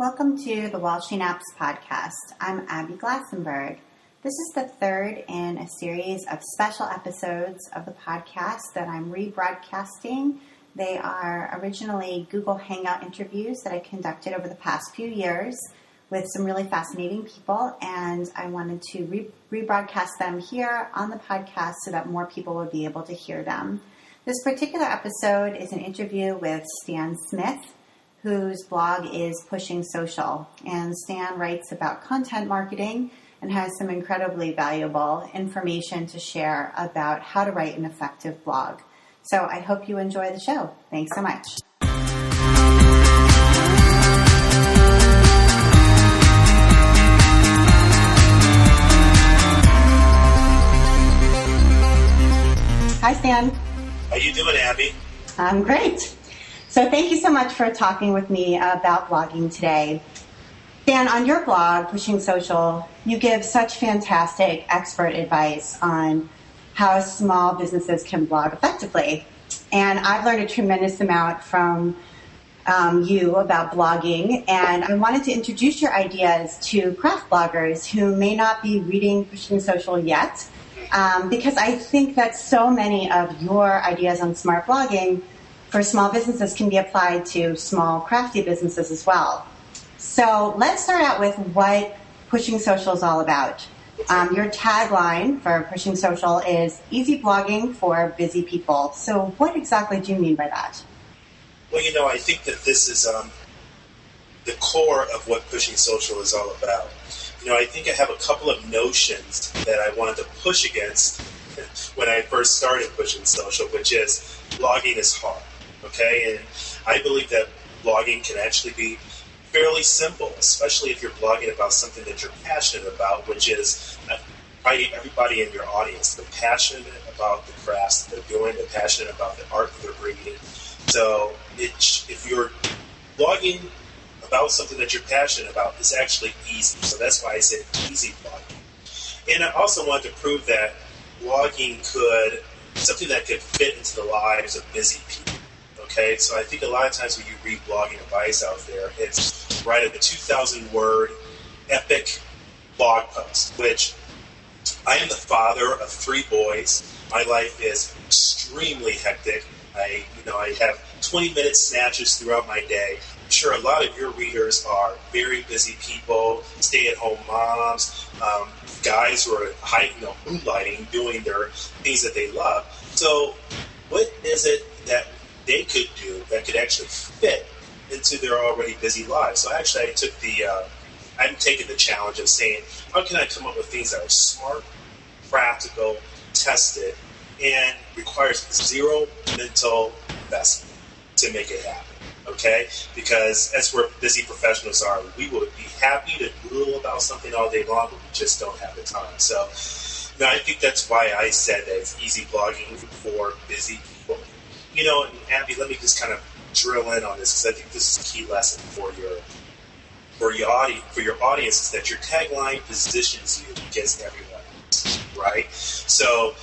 Welcome to the Walshing Apps podcast. I'm Abby Glassenberg. This is the third in a series of special episodes of the podcast that I'm rebroadcasting. They are originally Google Hangout interviews that I conducted over the past few years with some really fascinating people, and I wanted to rebroadcast them here on the podcast so that more people would be able to hear them. This particular episode is an interview with Stan Smith, whose blog is Pushing Social. And Stan writes about content marketing and has some incredibly valuable information to share about how to write an effective blog. So I hope you enjoy the show. Thanks so much. Hi, Stan. How you doing, Abby? I'm great. So thank you so much for talking with me about blogging today. Dan, on your blog, Pushing Social, you give such fantastic expert advice on how small businesses can blog effectively. And I've learned a tremendous amount from you about blogging, and I wanted to introduce your ideas to craft bloggers who may not be reading Pushing Social yet, because I think that so many of your ideas on smart blogging for small businesses can be applied to small crafty businesses as well. So let's start out with what Pushing Social is all about. Your tagline for Pushing Social is easy blogging for busy people. So what exactly do you mean by that? Well, I think that this is the core of what Pushing Social is all about. I think I have a couple of notions that I wanted to push against when I first started Pushing Social, which is blogging is hard. Okay, and I believe that blogging can actually be fairly simple, especially if you're blogging about something that you're passionate about, which is everybody in your audience. They're passionate about the crafts that they're doing, they're passionate about the art that they're creating. So if you're blogging about something that you're passionate about, it's actually easy. So that's why I said easy blogging. And I also wanted to prove that blogging something that could fit into the lives of busy people. Okay, so I think a lot of times when you read blogging advice out there, it's write a 2,000-word epic blog post, which I am the father of 3 boys. My life is extremely hectic. I have 20-minute snatches throughout my day. I'm sure a lot of your readers are very busy people, stay-at-home moms, guys who are moonlighting, doing their things that they love. So what is it that they could do that could actually fit into their already busy lives? So actually I'm taking the challenge of saying, how can I come up with things that are smart, practical, tested, and requires zero mental investment to make it happen, okay? Because that's where busy professionals are. We would be happy to drool about something all day long, but we just don't have the time. So I think that's why I said that it's easy blogging for busy people. And Abby, let me just kind of drill in on this, because I think this is a key lesson for your audience, is that your tagline positions you against everyone else, right? So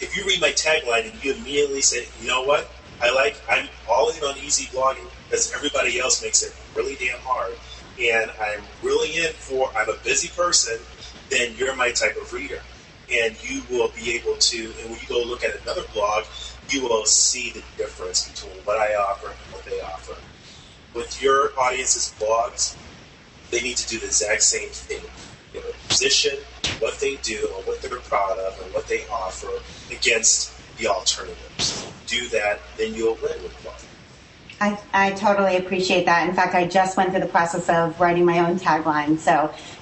if you read my tagline and you immediately say, you know what, I'm all in on easy blogging because everybody else makes it really damn hard, and I'm a busy person, then you're my type of reader. And you will be able to, and when you go look at another blog, you will see the difference between what I offer and what they offer. With your audience's blogs, they need to do the exact same thing. Position what they do and what they're proud of and what they offer against the alternatives. Do that, then you'll win with blogging. I totally appreciate that. In fact, I just went through the process of writing my own tagline.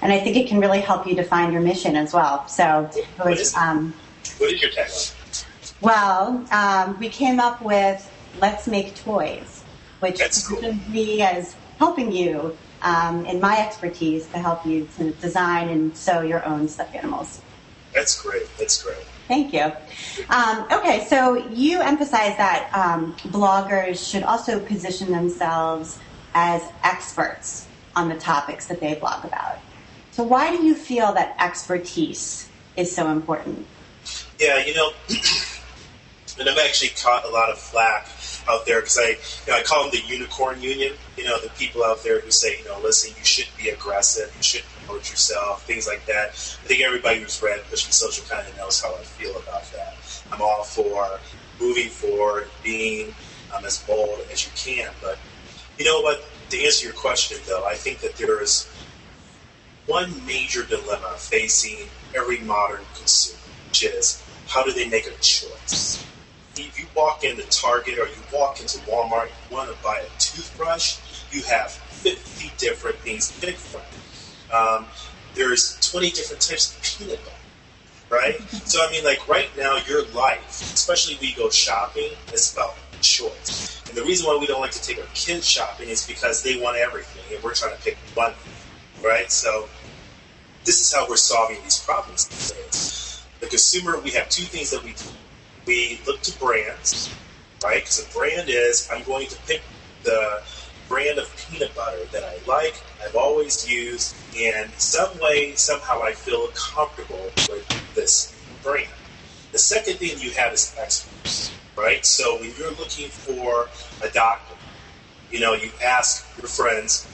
And I think it can really help you define your mission as well. So, what is your tagline? Well, we came up with "Let's Make Toys," which positions me as helping you in my expertise to help you to design and sew your own stuffed animals. That's great. Thank you. Okay, so you emphasize that bloggers should also position themselves as experts on the topics that they blog about. So why do you feel that expertise is so important? Yeah, and I've actually caught a lot of flack out there, because I call them the unicorn union. The people out there who say, listen, you shouldn't be aggressive, you shouldn't promote yourself, things like that. I think everybody who's read Pushing Social kind of knows how I feel about that. I'm all for moving forward, being as bold as you can. But you know what? To answer your question, though, I think that there is one major dilemma facing every modern consumer, which is, how do they make a choice? If you walk into Target or you walk into Walmart, you want to buy a toothbrush, you have 50 different things to pick from. There's 20 different types of peanut butter, right? So, right now, your life, especially when you go shopping, is about choice. And the reason why we don't like to take our kids shopping is because they want everything, and we're trying to pick one thing, right? So this is how we're solving these problems today. The consumer, we have two things that we do. We look to brands, right? Because a brand is, I'm going to pick the brand of peanut butter that I like, I've always used, and some way, somehow I feel comfortable with this brand. The second thing you have is experts, right? So when you're looking for a doctor, you ask your friends,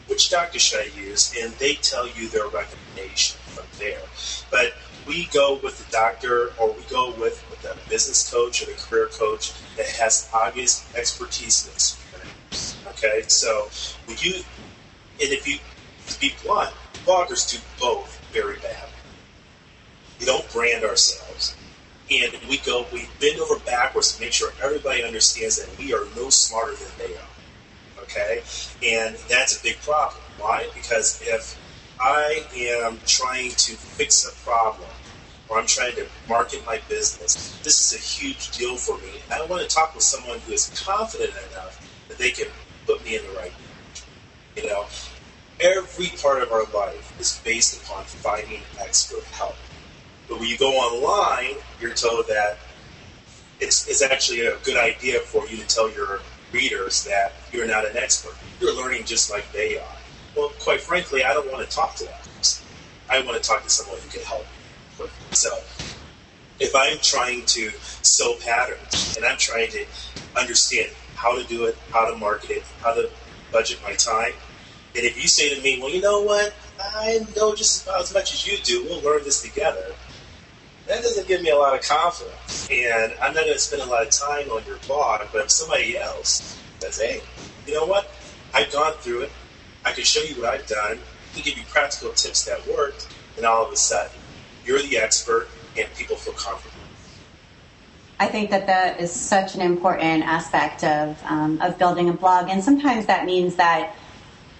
which doctor should I use? And they tell you their recommendation from there. But we go with the doctor, or we go with a business coach or the career coach that has obvious expertise and experience. Okay, so to be blunt, bloggers do both very badly. We don't brand ourselves, and we bend over backwards to make sure everybody understands that we are no smarter than they are. Okay, and that's a big problem. Why? Because if I am trying to fix a problem, or I'm trying to market my business, this is a huge deal for me. I want to talk with someone who is confident enough that they can put me in the right direction. Every part of our life is based upon finding expert help. But when you go online, you're told that it's actually a good idea for you to tell your readers that you're not an expert. You're learning just like they are. Well, quite frankly, I don't want to talk to that person. I want to talk to someone who can help me. So if I'm trying to sew patterns and I'm trying to understand how to do it, how to market it, how to budget my time, and if you say to me, well, you know what, I know just about as much as you do, we'll learn this together, that doesn't give me a lot of confidence. And I'm not going to spend a lot of time on your blog, but if somebody else says, hey, you know what, I've gone through it, I can show you what I've done, I can give you practical tips that worked, and all of a sudden, you're the expert, and people feel comfortable. I think that is such an important aspect of building a blog, and sometimes that means that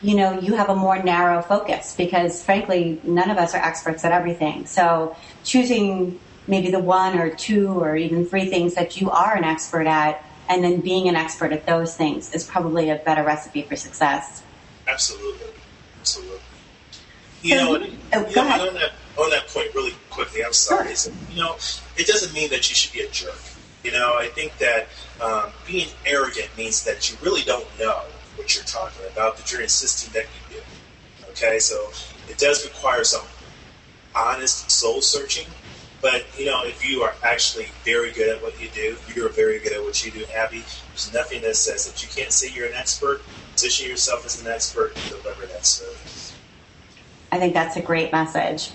you have a more narrow focus, because frankly, none of us are experts at everything. So choosing maybe the one or two or even three things that you are an expert at, and then being an expert at those things, is probably a better recipe for success. Absolutely. Go ahead. On that point, really quickly, I'm sorry. Sure. It doesn't mean that you should be a jerk. I think that being arrogant means that you really don't know what you're talking about, that you're insisting that you do. Okay, so it does require some honest soul searching. But if you are actually very good at what you do, you're very good at what you do, Abby, there's nothing that says that you can't say you're an expert, position yourself as an expert, and deliver that service. I think that's a great message.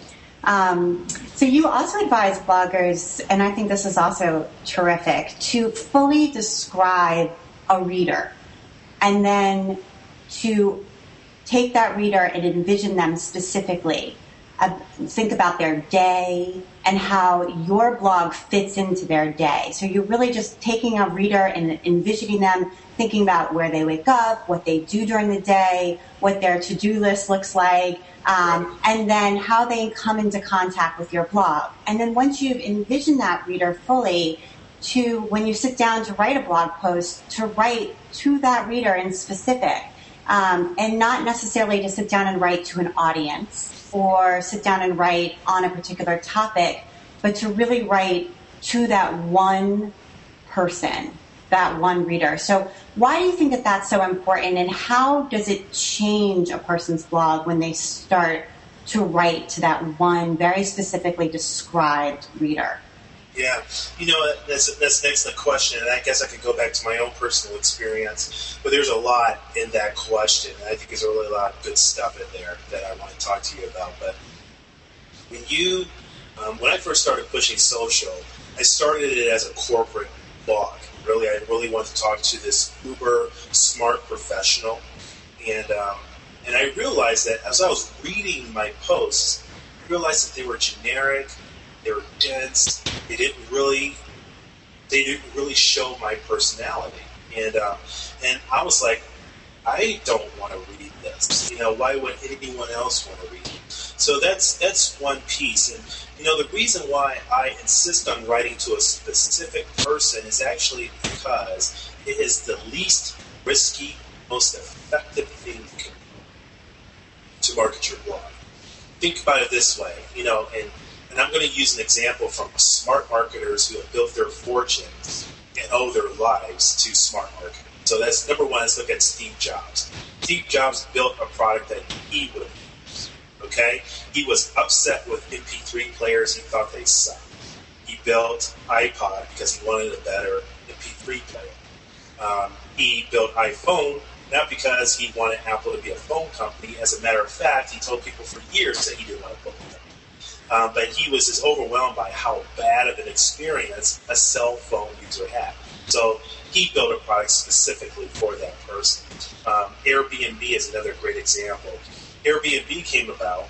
So you also advise bloggers, and I think this is also terrific, to fully describe a reader, and then to take that reader and envision them specifically. Think about their day and how your blog fits into their day. So you're really just taking a reader and envisioning them, thinking about where they wake up, what they do during the day, what their to-do list looks like, and then how they come into contact with your blog. And then once you've envisioned that reader fully, to when you sit down to write a blog post, to write to that reader in specific, and not necessarily to sit down and write to an audience or sit down and write on a particular topic, but to really write to that one person, that one reader. So why do you think that that's so important, and how does it change a person's blog when they start to write to that one very specifically described reader? Yeah, that's an excellent question, and I guess I could go back to my own personal experience, but there's a lot in that question, and I think there's really a lot of good stuff in there that I want to talk to you about. But when I first started pushing social, I started it as a corporate blog. Really, I really wanted to talk to this uber smart professional, and I realized that as I was reading my posts, I realized that they were generic. They were dense. They didn't really show my personality, and I was like, I don't want to read this. Why would anyone else want to read it? So that's one piece, and the reason why I insist on writing to a specific person is actually because it is the least risky, most effective thing you can do to market your blog. Think about it this way, and I'm going to use an example from smart marketers who have built their fortunes and owe their lives to smart marketing. So that's number one. Let's look at Steve Jobs. Steve Jobs built a product that he would use. Okay? He was upset with MP3 players. He thought they sucked. He built iPod because he wanted a better MP3 player. He built iPhone not because he wanted Apple to be a phone company. As a matter of fact, he told people for years that he didn't want a phone company. But he was just overwhelmed by how bad of an experience a cell phone user had. So he built a product specifically for that person. Airbnb is another great example. Airbnb came about,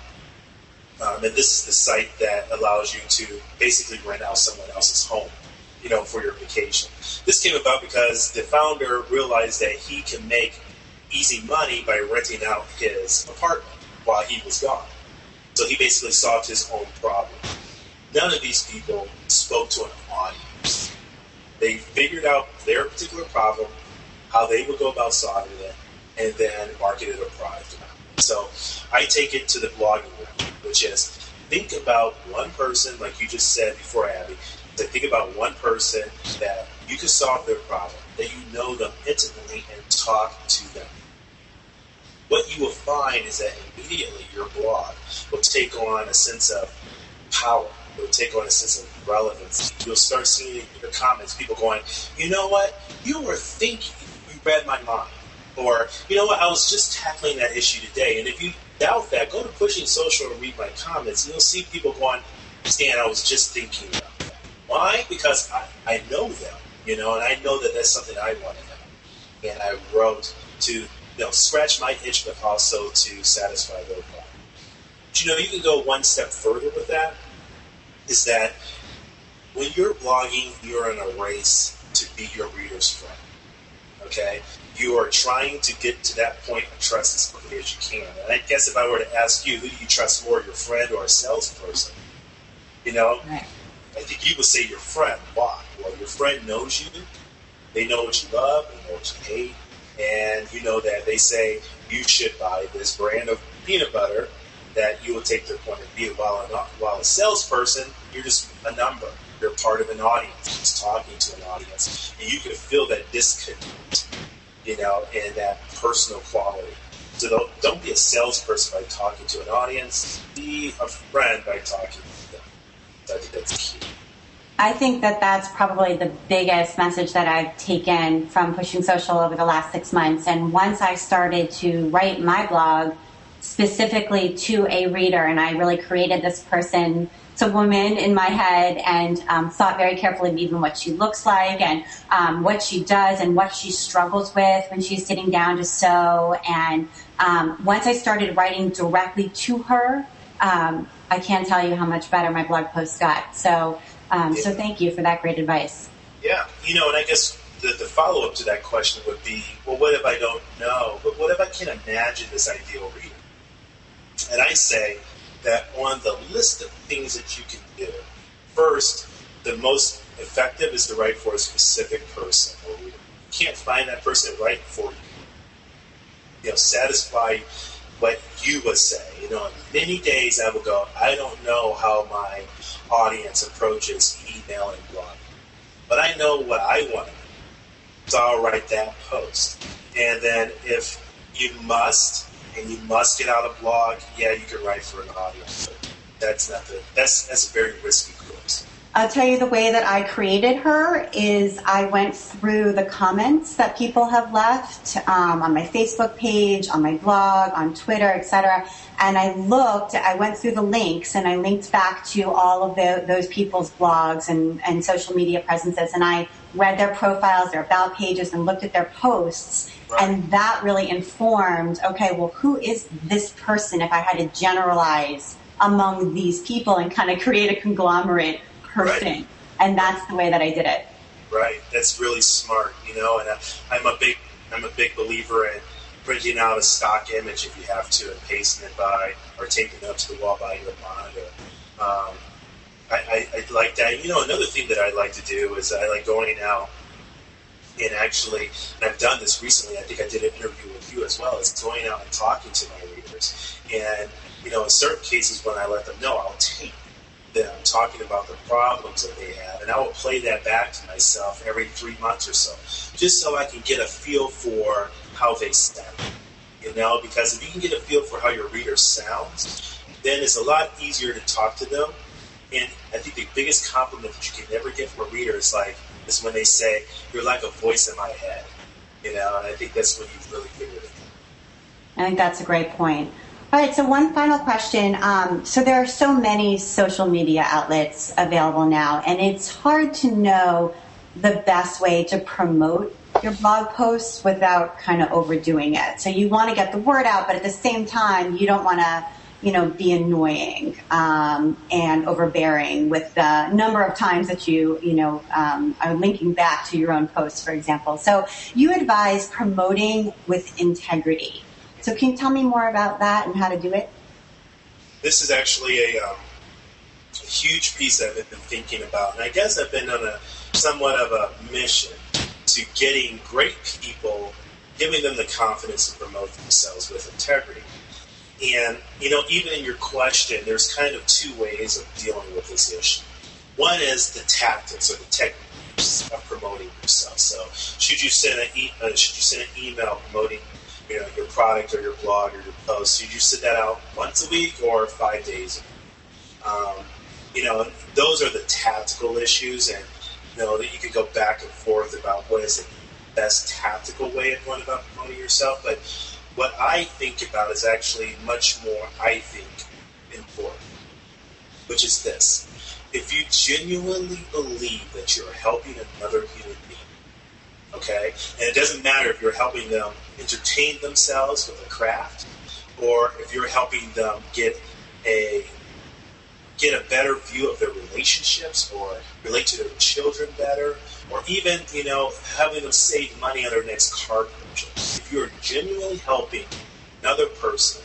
and this is the site that allows you to basically rent out someone else's home, for your vacation. This came about because the founder realized that he can make easy money by renting out his apartment while he was gone. So he basically solved his own problem. None of these people spoke to an audience. They figured out their particular problem, how they would go about solving it, and then marketed a product. So I take it to the blogging room, which is think about one person, like you just said before, Abby, think about one person that you can solve their problem, that you know them intimately, and talk to them. What you will find is that immediately your blog will take on a sense of power. It will take on a sense of relevance. You'll start seeing in your comments people going, you know what? You were thinking, you read my mind. Or, you know what? I was just tackling that issue today. And if you doubt that, go to Pushing Social and read my comments. And you'll see people going, Stan, I was just thinking about that. Why? Because I know them, and I know that that's something I want to know. And I wrote to scratch my itch, but also to satisfy their problem. But you can go one step further with that, is that when you're blogging, you're in a race to be your reader's friend, okay? You are trying to get to that point of trust as quickly as you can. And I guess if I were to ask you, who do you trust more, your friend or a salesperson? Right. I think you would say your friend. Why? Well, your friend knows you. They know what you love. They know what you hate. And you know that they say you should buy this brand of peanut butter that you will take their point of view. While a salesperson, you're just a number. You're part of an audience. Just talking to an audience. And you can feel that disconnect, and that personal quality. So don't be a salesperson by talking to an audience. Be a friend by talking to them. So I think that's key. I think that that's probably the biggest message that I've taken from Pushing Social over the last 6 months. And once I started to write my blog specifically to a reader, and I really created this person, it's a woman in my head, and thought very carefully of even what she looks like and what she does and what she struggles with when she's sitting down to sew. And once I started writing directly to her, I can't tell you how much better my blog posts got. So thank you for that great advice. Yeah, and I guess the follow-up to that question would be, well, what if I don't know? But what if I can imagine this ideal reader? And I say that on the list of things that you can do, first, the most effective is to write for a specific person or reader. You can't find that person to write for you. Satisfy what you would say. Many days I will go, I don't know how my audience approaches email and blogging, but I know what I want to do. So I'll write that post. And then if you must get out a blog, yeah, you can write for an audience. But that's a very risky course. I'll tell you the way that I created her is I went through the comments that people have left on my Facebook page, on my blog, on Twitter, etc. And I went through the links and I linked back to all of those people's blogs and social media presences. And I read their profiles, their about pages, and looked at their posts. Right. And that really informed, okay, well, who is this person if I had to generalize among these people and kind of create a conglomerate person. Right. And that's the way that I did it. Right. That's really smart, and I'm a big believer in printing out a stock image if you have to and pasting it by or taping it up to the wall by your monitor. I like that. Another thing that I like to do is I like going out and I've done this recently. I think I did an interview with you as well. It's going out and talking to my readers. And, in certain cases when I let them know, I'll tape them talking about the problems that they have, and I will play that back to myself every 3 months or so, just so I can get a feel for how they sound. Because if you can get a feel for how your reader sounds, then it's a lot easier to talk to them. And I think the biggest compliment that you can ever get from a reader is when they say, "You're like a voice in my head." And I think that's when you've really figured it out. I think that's a great point. All right, so one final question. So there are so many social media outlets available now, and it's hard to know the best way to promote your blog posts without kind of overdoing it. So you want to get the word out, but at the same time, you don't want to, be annoying and overbearing with the number of times that you are linking back to your own posts, for example. So you advise promoting with integrity. So can you tell me more about that and how to do it? This is actually a huge piece I've been thinking about. And I guess I've been on somewhat of a mission to getting great people, giving them the confidence to promote themselves with integrity. And, even in your question, there's kind of two ways of dealing with this issue. One is the tactics or the techniques of promoting yourself. So should you send an email promoting your product or your blog or your post? Should you send that out once a week or 5 days a week? Those are the tactical issues, and that you could go back and forth about what is the best tactical way of going about promoting yourself. But what I think about is actually much more, I think, important, which is this. If you genuinely believe that you're helping another human being, okay? And it doesn't matter if you're helping them entertain themselves with a craft or if you're helping them get a better view of their relationships or relate to their children better or even, having them save money on their next car purchase. If you're genuinely helping another person,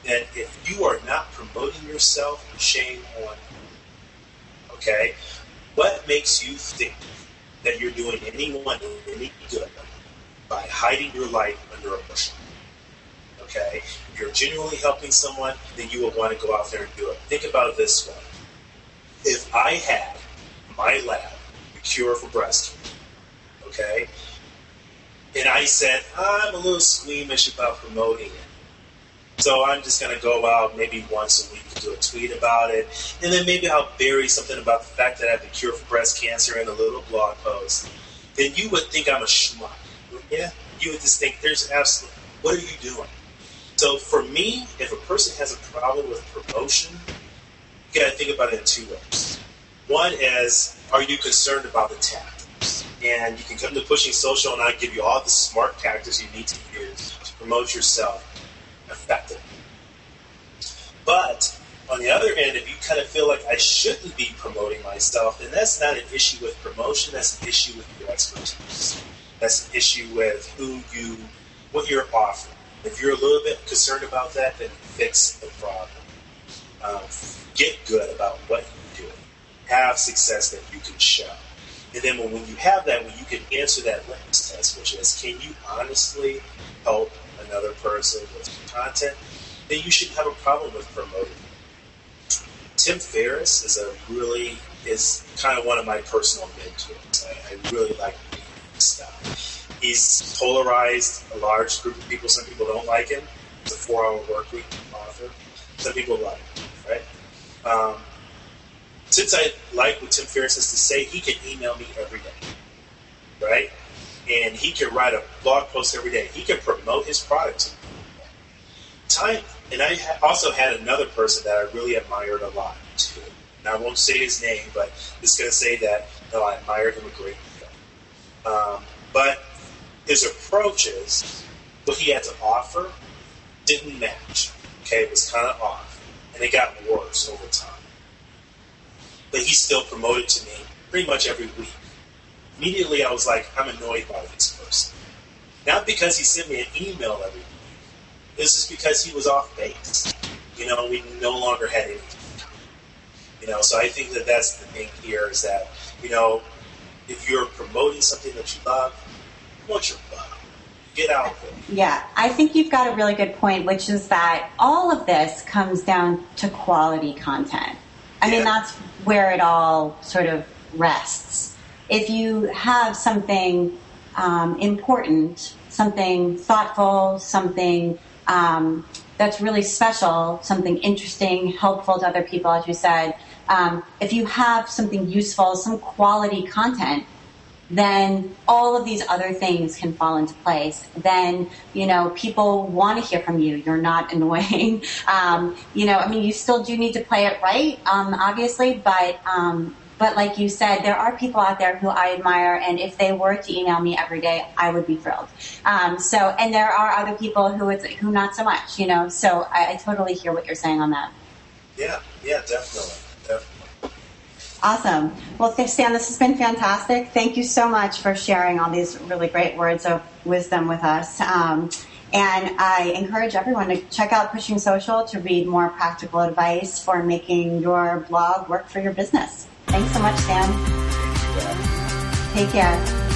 then if you are not promoting yourself, shame on you. Okay? What makes you think that you're doing anyone any good by hiding your light under a bushel? Okay? If you're genuinely helping someone, then you will want to go out there and do it. Think about it this way. If I had my lab, the cure for breast cancer, okay, and I said, I'm a little squeamish about promoting it, so I'm just going to go out maybe once a week and do a tweet about it, and then maybe I'll bury something about the fact that I have the cure for breast cancer in a little blog post, then you would think I'm a schmuck. Yeah? You would just think, what are you doing? So for me, if a person has a problem with promotion, you got to think about it in two ways. One is, are you concerned about the tactics? And you can come to Pushing Social and I'll give you all the smart tactics you need to use to promote yourself effectively. But on the other hand, if you kind of feel like I shouldn't be promoting myself, then that's not an issue with promotion, that's an issue with your expertise. That's an issue with what you're offering. If you're a little bit concerned about that, then fix the problem. Get good about what you're doing. Have success that you can show. And then when you have that, when you can answer that litmus test, which is, can you honestly help another person with your content, then you shouldn't have a problem with promoting. Tim Ferriss is kind of one of my personal mentors. I really like his stuff. He's polarized a large group of people. Some people don't like him. He's a 4-hour work week author. Some people love him, right? since I like what Tim Ferriss has to say, he can email me every day, right? And he can write a blog post every day. He can promote his products. And I also had another person that I really admired a lot too. And I won't say his name, but I'm just going to say that I admired him a great deal. But his approaches, what he had to offer, didn't match. Okay, it was kind of off, and it got worse over time. But he still promoted to me pretty much every week. Immediately, I was like, I'm annoyed by this person. Not because he sent me an email every week. This is because he was off base. We no longer had any time. So I think that that's the thing here is that, if you're promoting something that you love, promote your love. Get out of it. Yeah, I think you've got a really good point, which is that all of this comes down to quality content. I mean, that's where it all sort of rests. If you have something important, something thoughtful, something that's really special, something interesting, helpful to other people, as you said, if you have something useful, some quality content, then all of these other things can fall into place. Then, people want to hear from you. You're not annoying. You still do need to play it right, obviously, but like you said, there are people out there who I admire, and if they were to email me every day, I would be thrilled. And there are other people who not so much, so I totally hear what you're saying on that. Yeah, definitely. Awesome. Well, Stan, this has been fantastic. Thank you so much for sharing all these really great words of wisdom with us. And I encourage everyone to check out Pushing Social to read more practical advice for making your blog work for your business. Thanks so much, Stan. Take care.